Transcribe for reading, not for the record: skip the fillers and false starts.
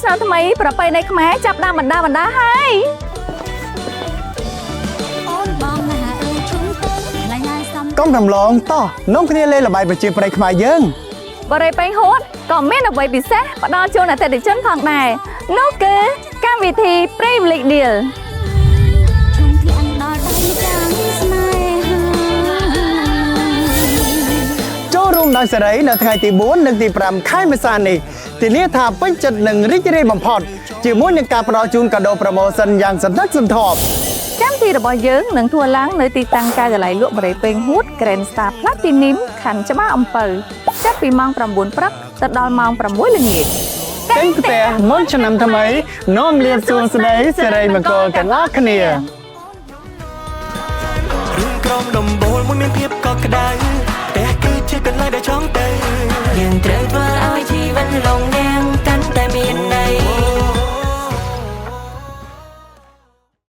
ឆ្នាំថ្មីប្រពៃណីខ្មែរចាប់ដើមបណ្ដាហើយកុំរំលងតោះនាំគ្នាលេងល្បែងប្រជាប្រិយខ្មែរយើងបរិយាពេញហួតក៏មានអ្វីពិសេសផ្ដល់ជូនអតិថិជនផងដែរនោះគឺកម្មវិធី Premier League Deal ចូលរួមដោយសេរីនៅថ្ងៃទី4និងទី5ខែមេសានេះធានាថាពេញចិត្តនិងរីករាយបំផុតជាមួយនឹងការផ្ដល់ជូនកាដូប្រូម៉ូសិនយ៉ាងសន្ធឹកសន្ធាប់កម្មវិធីរបស់យើងនឹងធ្វើឡើងនៅទីតាំងការិយាល័យលក់បរិយាពេញហួត Grand Star Platinum ខណ្ឌច្បារអំពៅចាប់ពីម៉ោង 9 ព្រឹកទៅដល់ម៉ោង 6 ល្ងាចពេញផ្ទះមុនឆ្នាំថ្មីនាំលាភសួស្តីសេរីមង្គលទាំងអស់គ្នា រឿងក្រុមដំបូលមួយមានភាពកក់ក្ដៅ